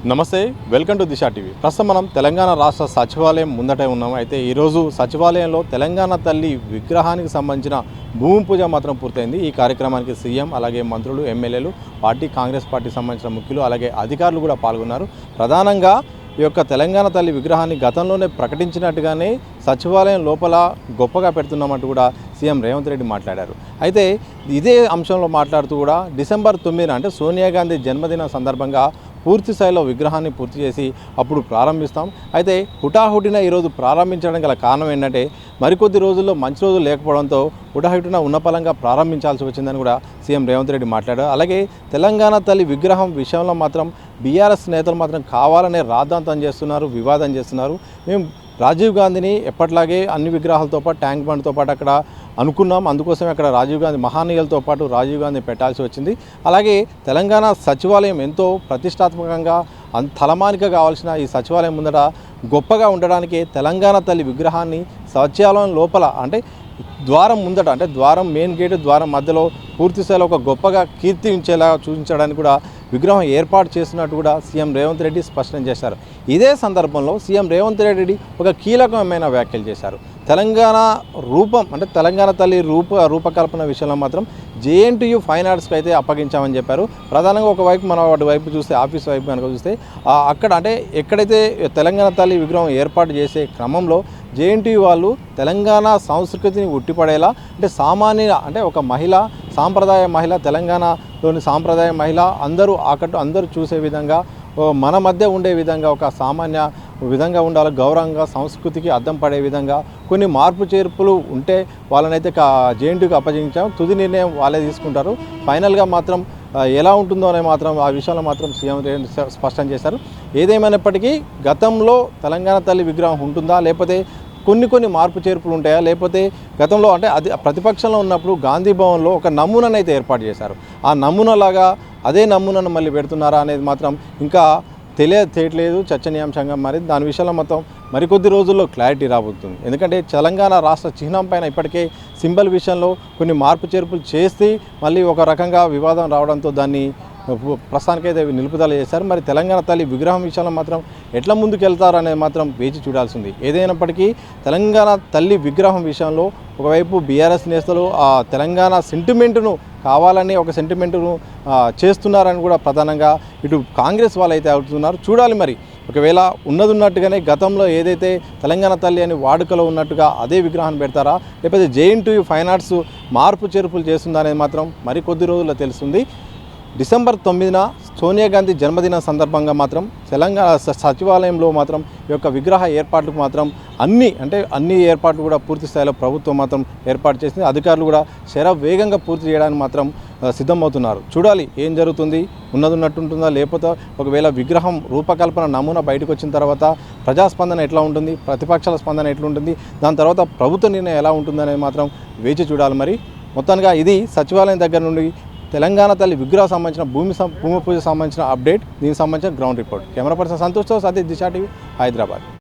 నమస్తే, welcome to Disha TV. ప్రస్తుతం మనం తెలంగాణ రాష్ట్ర సచివాలయం ముందటే ఉన్నాము. అయితే ఈరోజు సచివాలయంలో తెలంగాణ తల్లి విగ్రహానికి సంబంధించిన భూమి పూజ మాత్రం పూర్తయింది. ఈ కార్యక్రమానికి సీఎం, అలాగే మంత్రులు, ఎమ్మెల్యేలు, కాంగ్రెస్ పార్టీకి సంబంధించిన ముఖ్యులు, అలాగే అధికారులు కూడా పాల్గొన్నారు. ప్రధానంగా ఈ యొక్క తెలంగాణ తల్లి విగ్రహాన్ని గతంలోనే ప్రకటించినట్టుగానే సచివాలయం లోపల గొప్పగా పెడుతున్నామంటూ కూడా సీఎం రేవంత్ రెడ్డి మాట్లాడారు. అయితే ఇదే అంశంలో మాట్లాడుతూ కూడా డిసెంబర్ 9 అంటే సోనియా గాంధీ జన్మదిన సందర్భంగా పూర్తి స్థాయిలో విగ్రహాన్ని పూర్తి చేసి అప్పుడు ప్రారంభిస్తాం. అయితే హుటాహుటిన ఈరోజు ప్రారంభించడం గల కారణం ఏంటంటే మరికొద్ది రోజుల్లో మంచి రోజులు లేకపోవడంతో హుటాహుటిన ఉన్నపలంగా ప్రారంభించాల్సి వచ్చిందని కూడా సీఎం రేవంత్ రెడ్డి మాట్లాడారు. అలాగే తెలంగాణ తల్లి విగ్రహం విషయంలో మాత్రం బీఆర్ఎస్ నేతలు మాత్రం కావాలనే రాద్ధాంతం చేస్తున్నారు, వివాదం చేస్తున్నారు. మేము రాజీవ్ గాంధీని ఎప్పట్లాగే అన్ని విగ్రహాలతో పాటు ట్యాంక్ బండ్తో పాటు అక్కడ అనుకున్నాం. అందుకోసమే అక్కడ రాజీవ్ గాంధీ మహానీయులతో పాటు రాజీవ్ గాంధీ పెట్టాల్సి వచ్చింది. అలాగే తెలంగాణ సచివాలయం ఎంతో ప్రతిష్టాత్మకంగా తలమానిక కావాల్సిన ఈ సచివాలయం ముందట గొప్పగా ఉండడానికి తెలంగాణ తల్లి విగ్రహాన్ని సచివాలయం లోపల అంటే ద్వారం ముందట అంటే ద్వారం మెయిన్ గేటు ద్వారం మధ్యలో పూర్తి స్థాయిలో ఒక గొప్పగా కీర్తించేలా చూపించడానికి కూడా విగ్రహం ఏర్పాటు చేస్తున్నట్టు కూడా సీఎం రేవంత్ రెడ్డి స్పష్టం చేశారు. ఇదే సందర్భంలో సీఎం రేవంత్ రెడ్డి ఒక కీలకమైన వ్యాఖ్యలు చేశారు. తెలంగాణ రూపం అంటే తెలంగాణ తల్లి రూపకల్పన విషయంలో మాత్రం జేఎన్టీయూ ఫైన్ ఆర్ట్స్కి అయితే అప్పగించామని చెప్పారు. ప్రధానంగా ఒకవైపు మనం వాటి వైపు చూస్తే ఆఫీస్ వైపు కనుక చూస్తే అక్కడ అంటే ఎక్కడైతే తెలంగాణ తల్లి విగ్రహం ఏర్పాటు చేసే క్రమంలో జేఎన్టీయూ వాళ్ళు తెలంగాణ సంస్కృతిని ఉట్టిపడేలా అంటే సామాన్య అంటే ఒక మహిళ సాంప్రదాయ మహిళ తెలంగాణలోని సాంప్రదాయ మహిళ అందరూ చూసే విధంగా మన మధ్య ఉండే విధంగా ఒక సామాన్య విధంగా ఉండాలి, గౌరవంగా సంస్కృతికి అద్దం పడే విధంగా కొన్ని మార్పు చేర్పులు ఉంటే వాళ్ళనైతే జేఎన్టీయూకి అప్పగించాం. తుది నిర్ణయం వాళ్ళే తీసుకుంటారు. ఫైనల్గా మాత్రం ఎలా ఉంటుందో అనే మాత్రం ఆ విషయంలో మాత్రం సీఎం స్పష్టం చేశారు. ఏదేమైనప్పటికీ గతంలో తెలంగాణ తల్లి విగ్రహం ఉంటుందా, లేకపోతే కొన్ని మార్పు చేర్పులు ఉంటాయా, లేకపోతే గతంలో అంటే అది ప్రతిపక్షంలో ఉన్నప్పుడు గాంధీ భవన్లో ఒక నమూనాను అయితే ఏర్పాటు చేశారు. ఆ నమూనాలాగా అదే నమూనాను మళ్ళీ పెడుతున్నారా అనేది మాత్రం ఇంకా తెలియట్లేదు, చర్చనీయాంశంగా మరి దాని విషయంలో మొత్తం మరికొద్ది రోజుల్లో క్లారిటీ రాబోతుంది. ఎందుకంటే తెలంగాణ రాష్ట్ర చిహ్నం పైన ఇప్పటికే సింబల్ విషయంలో కొన్ని మార్పు చేర్పులు చేసి మళ్ళీ ఒక రకంగా వివాదం రావడంతో దాన్ని ప్రస్తుతానికైతే నిలుపుదల చేశారు. మరి తెలంగాణ తల్లి విగ్రహం విషయంలో మాత్రం ఎట్లా ముందుకెళ్తారు అనేది మాత్రం వేచి చూడాల్సింది. ఏదైనప్పటికీ తెలంగాణ తల్లి విగ్రహం విషయంలో ఒకవైపు బీఆర్ఎస్ నేతలు ఆ తెలంగాణ సెంటిమెంటును కావాలని ఒక సెంటిమెంటును చేస్తున్నారని కూడా ప్రధానంగా ఇటు కాంగ్రెస్ వాళ్ళు అయితే అవుతున్నారు. చూడాలి మరి ఒకవేళ ఉన్నట్టుగానే గతంలో ఏదైతే తెలంగాణ తల్లి అని వాడుకలో ఉన్నట్టుగా అదే విగ్రహాన్ని పెడతారా, లేకపోతే జేఎన్టీయూ ఫైన్ ఆర్ట్స్ మార్పు చేర్పులు చేస్తుందా అనేది మాత్రం మరికొద్ది రోజుల్లో తెలుస్తుంది. డిసెంబర్ 9 సోనియా గాంధీ జన్మదిన సందర్భంగా మాత్రం తెలంగాణ సచివాలయంలో మాత్రం ఈ యొక్క విగ్రహ ఏర్పాట్లకు మాత్రం అన్ని ఏర్పాట్లు కూడా పూర్తి స్థాయిలో ప్రభుత్వం మాత్రం ఏర్పాటు చేసింది. అధికారులు కూడా వేగంగా పూర్తి చేయడానికి మాత్రం సిద్ధమవుతున్నారు. చూడాలి ఏం జరుగుతుంది, ఉన్నట్టుంటుందా, లేకపోతే ఒకవేళ విగ్రహం రూపకల్పన నమూనా బయటకు వచ్చిన తర్వాత ప్రజాస్పందన ఎట్లా ఉంటుంది, ప్రతిపక్షాల స్పందన ఎట్లుంటుంది, దాని తర్వాత ప్రభుత్వ నిర్ణయం ఎలా ఉంటుందనేది మాత్రం వేచి చూడాలి. మరి మొత్తానికి ఇది సచివాలయం దగ్గర నుండి తెలంగాణ తల్లి విగ్రహం సంబంధించిన భూమి పూజ సంబంధించిన అప్డేట్, దీనికి సంబంధించిన గ్రౌండ్ రిపోర్ట్. కెమెరా పర్సన్ సంతోష్తో సతీష్, దిశా టీవీ, హైదరాబాద్.